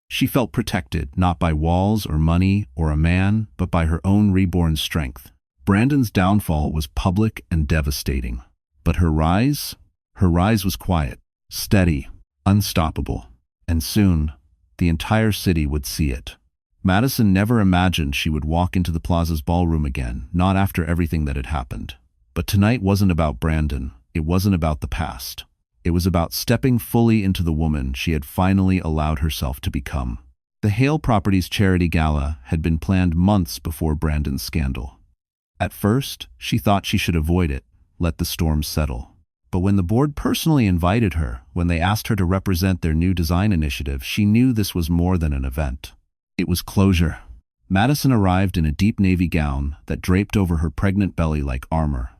She felt protected, not by walls or money or a man, but by her own reborn strength. Brandon's downfall was public and devastating. But her rise was quiet, steady, unstoppable. And soon, the entire city would see it. Madison never imagined she would walk into the plaza's ballroom again, not after everything that had happened. But tonight wasn't about Brandon. It wasn't about the past. It was about stepping fully into the woman she had finally allowed herself to become. The Hale Properties charity gala had been planned months before Brandon's scandal. At first, she thought she should avoid it, let the storm settle. But when the board personally invited her, when they asked her to represent their new design initiative, she knew this was more than an event. It was closure. Madison arrived in a deep navy gown that draped over her pregnant belly like armor.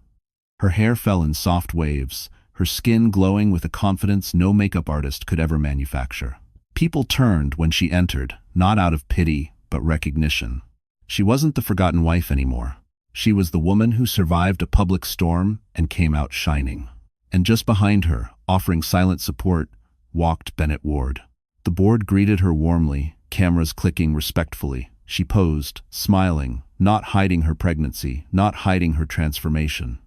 Her hair fell in soft waves, her skin glowing with a confidence no makeup artist could ever manufacture. People turned when she entered, not out of pity, but recognition. She wasn't the forgotten wife anymore. She was the woman who survived a public storm and came out shining. And just behind her, offering silent support, walked Bennett Ward. The board greeted her warmly, cameras clicking respectfully. She posed, smiling, not hiding her pregnancy, not hiding her transformation.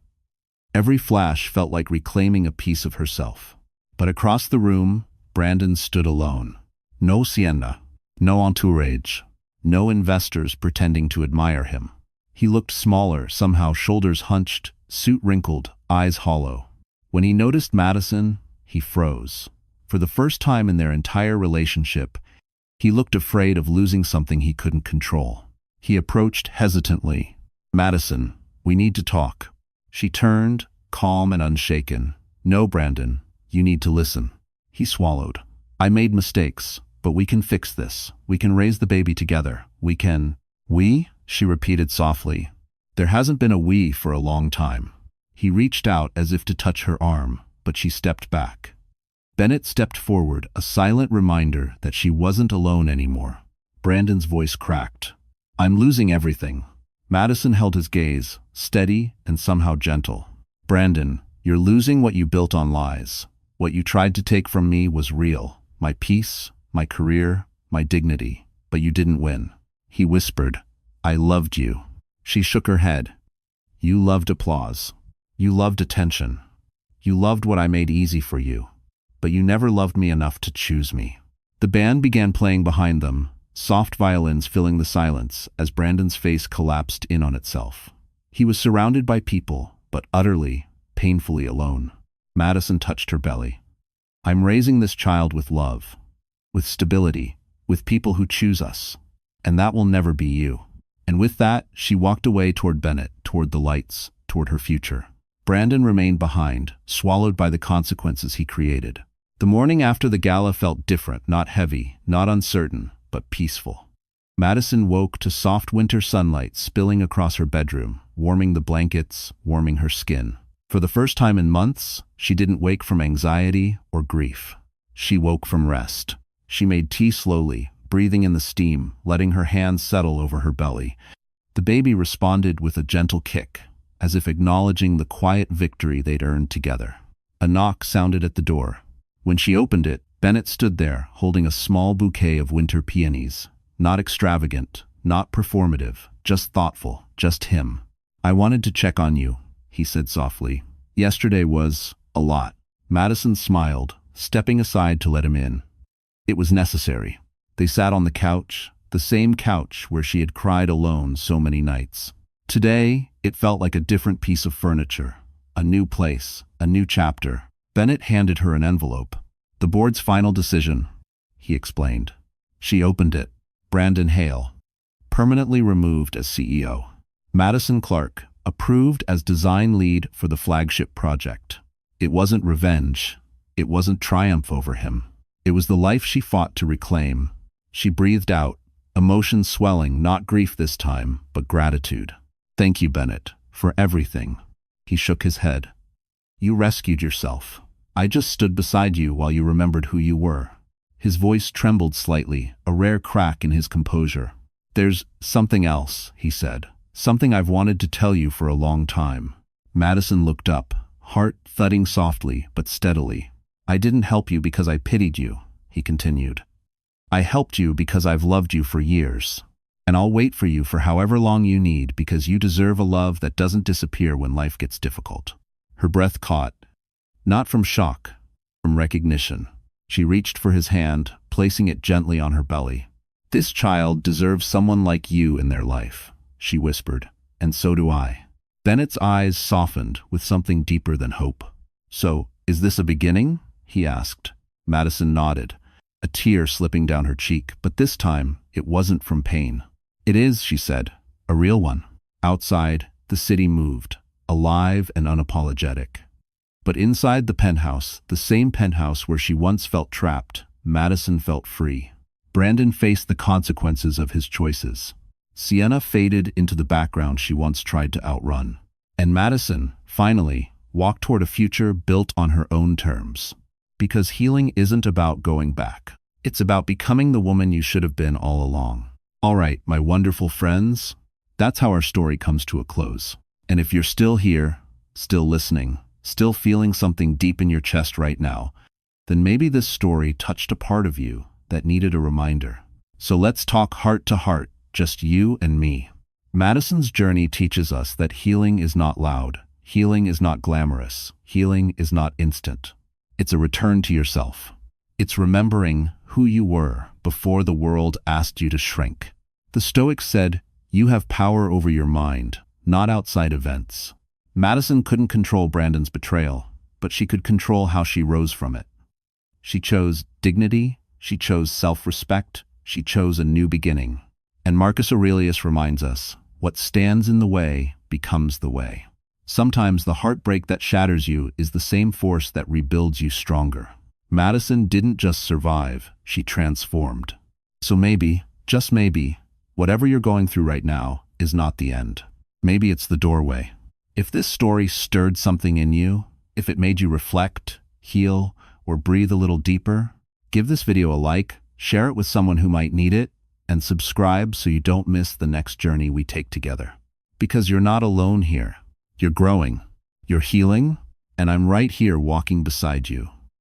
Every flash felt like reclaiming a piece of herself. But across the room, Brandon stood alone. No Sienna, no entourage, no investors pretending to admire him. He looked smaller, somehow, shoulders hunched, suit wrinkled, eyes hollow. When he noticed Madison, he froze. For the first time in their entire relationship, he looked afraid of losing something he couldn't control. He approached hesitantly. "Madison, we need to talk." She turned, calm and unshaken. "No, Brandon, you need to listen." He swallowed. I made mistakes, but we can fix this. We can raise the baby together. We can. We? She repeated softly. There hasn't been a we for a long time. He reached out as if to touch her arm, but she stepped back. Bennett stepped forward, a silent reminder that she wasn't alone anymore. Brandon's voice cracked. I'm losing everything. Madison held his gaze, steady and somehow gentle. Brandon, you're losing what you built on lies. What you tried to take from me was real. My peace, my career, my dignity. But you didn't win. He whispered, I loved you. She shook her head. You loved applause. You loved attention. You loved what I made easy for you. But you never loved me enough to choose me. The band began playing behind them, soft violins filling the silence as Brandon's face collapsed in on itself. He was surrounded by people, but utterly, painfully alone. Madison touched her belly. I'm raising this child with love, with stability, with people who choose us. And that will never be you. And with that, she walked away toward Bennett, toward the lights, toward her future. Brandon remained behind, swallowed by the consequences he created. The morning after the gala felt different, not heavy, not uncertain, but peaceful. Madison woke to soft winter sunlight spilling across her bedroom, warming the blankets, warming her skin. For the first time in months, she didn't wake from anxiety or grief. She woke from rest. She made tea slowly, breathing in the steam, letting her hands settle over her belly. The baby responded with a gentle kick, as if acknowledging the quiet victory they'd earned together. A knock sounded at the door. When she opened it, Bennett stood there, holding a small bouquet of winter peonies. Not extravagant, not performative, just thoughtful, just him. I wanted to check on you, he said softly. Yesterday was a lot. Madison smiled, stepping aside to let him in. It was necessary. They sat on the couch, the same couch where she had cried alone so many nights. Today, it felt like a different piece of furniture, a new place, a new chapter. Bennett handed her an envelope. The board's final decision, he explained. She opened it. Brandon Hale, permanently removed as CEO. Madison Clark, approved as design lead for the flagship project. It wasn't revenge. It wasn't triumph over him. It was the life she fought to reclaim. She breathed out, emotions swelling, not grief this time, but gratitude. Thank you, Bennett, for everything. He shook his head. You rescued yourself. I just stood beside you while you remembered who you were. His voice trembled slightly, a rare crack in his composure. There's something else, he said. Something I've wanted to tell you for a long time. Madison looked up, heart thudding softly but steadily. I didn't help you because I pitied you, he continued. I helped you because I've loved you for years. And I'll wait for you for however long you need because you deserve a love that doesn't disappear when life gets difficult. Her breath caught, not from shock, from recognition. She reached for his hand, placing it gently on her belly. This child deserves someone like you in their life, she whispered, and so do I. Bennett's eyes softened with something deeper than hope. So, is this a beginning? He asked. Madison nodded, a tear slipping down her cheek, but this time it wasn't from pain. It is, she said, a real one. Outside, the city moved, alive and unapologetic. But inside the penthouse, the same penthouse where she once felt trapped, Madison felt free. Brandon faced the consequences of his choices. Sienna faded into the background she once tried to outrun. And Madison, finally, walked toward a future built on her own terms. Because healing isn't about going back. It's about becoming the woman you should have been all along. All right, my wonderful friends, that's how our story comes to a close. And if you're still here, still listening, still feeling something deep in your chest right now, then maybe this story touched a part of you that needed a reminder. So let's talk heart to heart, just you and me. Madison's journey teaches us that healing is not loud, healing is not glamorous, healing is not instant. It's a return to yourself. It's remembering who you were before the world asked you to shrink. The Stoics said, you have power over your mind, not outside events. Madison couldn't control Brandon's betrayal, but she could control how she rose from it. She chose dignity, she chose self-respect, she chose a new beginning. And Marcus Aurelius reminds us, what stands in the way becomes the way. Sometimes the heartbreak that shatters you is the same force that rebuilds you stronger. Madison didn't just survive, she transformed. So maybe, just maybe, whatever you're going through right now is not the end. Maybe it's the doorway. If this story stirred something in you, if it made you reflect, heal, or breathe a little deeper, give this video a like, share it with someone who might need it, and subscribe so you don't miss the next journey we take together. Because you're not alone here. You're growing, you're healing, and I'm right here walking beside you.